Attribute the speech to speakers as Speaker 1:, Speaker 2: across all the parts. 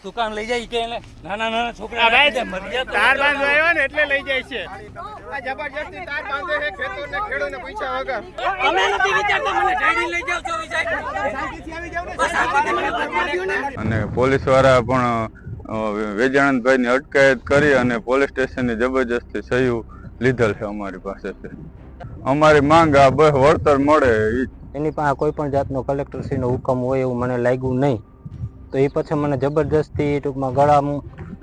Speaker 1: દુકાન લઈ જાય કે એને નાના છોકરા
Speaker 2: તાર બાંધવા આવ્યો ને એટલે લઈ જાય છે. આ જબરજસ્તી તાર બાંધે છે ખેતરને ખેડૂતને પૈસા વગર.
Speaker 1: તમે નથી વિચારતા મને ઢાળી લઈ જાવ છો
Speaker 3: અને પોલીસ વાળા પણ વેજાણંદભાઈ ની અટકાયત કરી અને પોલીસ સ્ટેશનની જબરજસ્તી સહી લીધેલ છે અમારી પાસેથી. અમારી માંગ આ બસ વળતર મળે.
Speaker 4: એની પાસે કોઈ પણ જાતનો કલેક્ટરશ્રીનો હુકમ હોય એવું મને લાગ્યું નહીં, તો એ પછી મને જબરજસ્તી ટૂંકમાં ગળા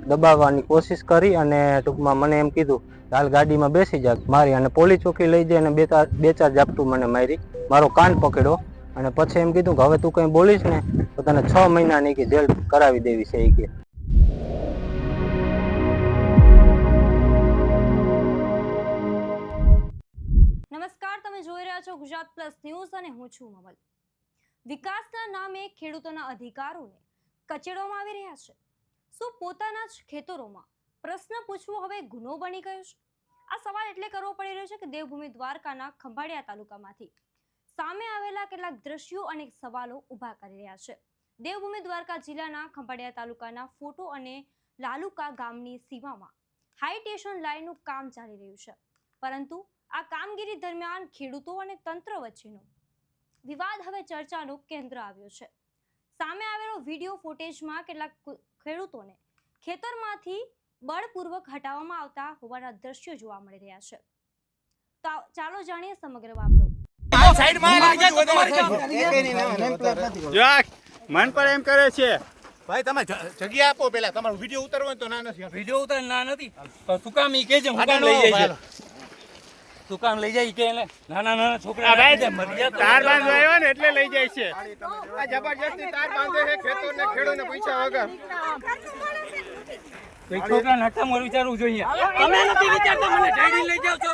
Speaker 4: દબાવવાની કોશિશ કરી અને ટૂંકમાં મને એમ કીધું હાલ ગાડીમાં બેસી જા મારી, અને પોલીસ ચોકી લઈ જઈ અને બે ચાર ઝાપટું મને મારી, મારો કાન પકડ્યો અને પછી એમ કીધું કે હવે તું કંઈ બોલીશ ને તો તને 6 મહિનાની કે જેલ કરાવી દેવી છે એ કે.
Speaker 5: નમસ્કાર, તમે જોઈ રહ્યા છો ગુજરાત પ્લસ ન્યૂઝ અને હું છું મમલ. વિકાસના નામે ખેડૂતોના અધિકારોને કચેડવામાં આવી રહ્યા છે. શું પોતાના જ ખેતરોમાં પ્રશ્ન પૂછવો હવે ગુનો બની ગયો છે? આ સવાલ એટલે કરવો પડી રહ્યો છે કે દેવભૂમિ દ્વારકાના ખંભાળિયા તાલુકામાંથી સામે આવેલા કેટલાક દ્રશ્યો અને સવાલો ઊભા કરી રહ્યા છે. દેવભૂમિ દ્વારકા જિલ્લાના ખંભાળિયા તાલુકાના ફોટો અને લાલુકા ગામની સીમામાં હાઈ ટેન્શન લાઇનનું કામ ચાલી રહ્યું છે, પરંતુ આ કામગીરી દરમિયાન ખેડૂતો અને તંત્ર વચ્ચેનો વિવાદ હવે ચર્ચાનું કેન્દ્ર આવ્યો છે. સામે આવેલો વિડીયો ફૂટેજમાં કેટલાક ખેડૂતોને ખેતરમાંથી બળપૂર્વક હટાવવામાં આવતા હોવાના દ્રશ્યો જોવા મળી રહ્યા છે. તો ચાલો જાણીએ સમગ્ર મામલો.
Speaker 2: મન પર એમ કરે છે ભાઈ, તમે જગ્યા આપો. પેલા તમારો વિડીયો ઉતારવો તો ના નથી.
Speaker 1: વિડીયો ઉતાર ના નથી, પણ શું કામ ઈ કે છે હું કામ લઈ જાય છે? દુકાન લઈ જાય કે એને નાના છોકરા
Speaker 2: તાર બાંધવા આવ્યો ને એટલે લઈ જાય છે. આ જબરજસ્તી તાર બાંધે છે ખેતરને ખેડૂતને પૈસા વગર.
Speaker 1: કોઈ છોકરાને હટામવાનું વિચારવું જોઈએ. તમે નથી વિચારતા મને ઢાળી લઈ જાવ છો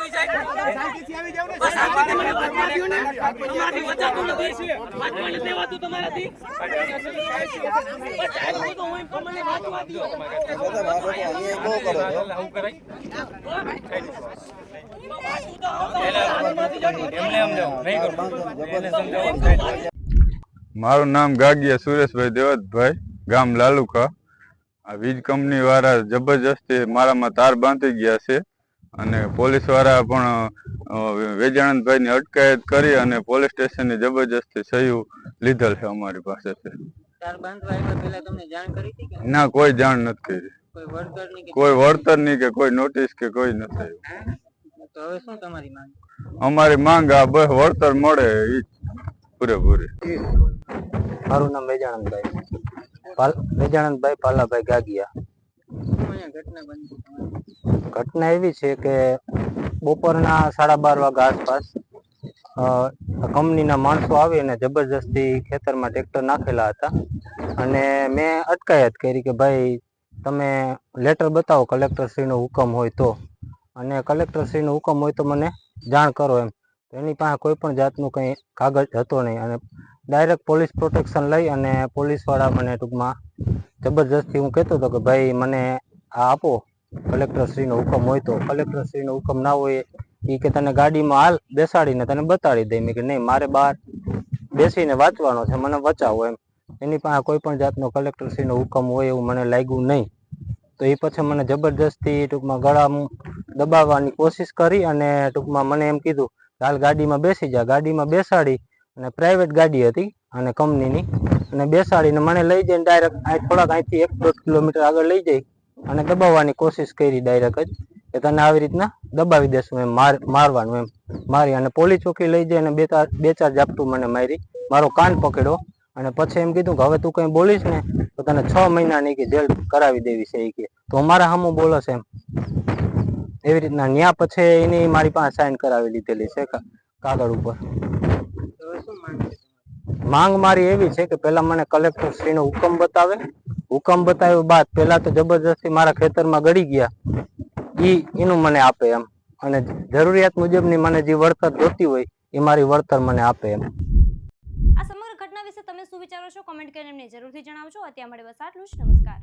Speaker 1: બસ આ મને વાંચવા ને તમારાથી વચાતું નથી. વાંચવા નથી દેવાતું તમારાથી. તો હું તમને વાંચવા દઉં. આવું કરાય
Speaker 3: મારું નામ ગાગિયા સુરેશભાઈ દેવતભાઈ, ગામ લાલુકા. આ વીજ કંપની વાળા જબરજસ્તી મારામાં તાર બાંધી ગયા છે અને પોલીસ વાળા પણ વેજાણંદભાઈ ની અટકાયત કરી અને પોલીસ સ્ટેશનની જબરજસ્તી સહી લીધેલ છે અમારી પાસેથી. ના, કોઈ જાણ નથી કરી. કોઈ વળતર નહીં કે કોઈ નોટિસ કે કોઈ નથી. અમારી માંગ આ બસ વળતર મળે એ પૂરેપૂરી.
Speaker 4: મારું નામ વેજાણંદભાઈ પાલાભાઈ ગાગિયા. ઘટના એવી છે કે બપોરના 12:30 વાગ્યા આસપાસ કંપનીના માણસો આવી અને જબરજસ્તી ખેતરમાં ટ્રેક્ટર નાખેલા હતા અને મેં અટકાયત કરી કે ભાઈ તમે લેટર બતાવો કલેક્ટરશ્રીનો હુકમ હોય તો, અને કલેક્ટરશ્રીનો હુકમ હોય તો મને જાણ કરો એમ. એની પાસે કોઈ પણ જાતનું કંઈ કાગળ હતો નહીં અને ડાયરેક્ટ પોલીસ પ્રોટેક્શન લઈ અને પોલીસવાળા મને ટૂંકમાં જબરજસ્તી હું કહેતો હતો કે ભાઈ મને આ આપો કલેક્ટરશ્રીનો હુકમ હોય તો. કલેક્ટરશ્રીનો હુકમ ના હોય એ કે તને ગાડીમાં હાલ બેસાડીને તને બતાડી દે. મેં કે નહીં, મારે બહાર બેસીને વાંચવાનો છે, મને વચાવો એમ. એની પાસે કોઈ પણ જાતનો કલેક્ટરશ્રીનો હુકમ હોય એવું મને લાગ્યું નહીં, તો એ પછી મને જબરજસ્તી ટૂંકમાં ગળા દબાવવાની કોશિશ કરી અને ટૂંકમાં મને એમ કીધું હાલ ગાડીમાં બેસી જા. ગાડીમાં બેસાડી અને પ્રાઇવેટ ગાડી હતી અને કંપનીની, અને બેસાડીને મને લઈ જઈને ડાયરેક્ટ થોડાક અહીંથી 1-1.5 કિલોમીટર આગળ લઈ જઈ અને દબાવવાની કોશિશ કરી ડાયરેક્ટ જ કે તને આવી રીતના દબાવી દેશું એમ, મારવાનું એમ. મારી અને પોલીસ ચોકી લઈ જઈ અને બે ચાર ઝાપટું મને મારી, મારો કાન પકડ્યો અને પછી એમ કીધું કે હવે તું કંઈ બોલીશ ને તો તને 6 મહિનાની કે જેલ કરાવી દેવી છે એ કે. તો અમારા સામું બોલો છે એમ. એવી રીતના ન્યા પછી એની મારી પાસે સાઇન કરાવી લીધેલી છે કાગળ ઉપર. માંગ મારી એવી છે કે પેલા મને કલેક્ટર શ્રીનો હુકમ બતાવે. હુકમ બતાવ્યો બાદ પેલા તો જબરજસ્તી મારા ખેતરમાં ગળી ગયા, એનું મને આપે એમ, અને જરૂરિયાત મુજબની મને જે વળતર જોતી હોય એ મારી વળતર મને આપે એમ.
Speaker 5: આ સમગ્ર ઘટના વિશે તમે શું વિચારો છો? કમેન્ટ કરીને અમને જરૂરથી જણાવજો. અત્યારે મળે બસ આટલું જ. નમસ્કાર.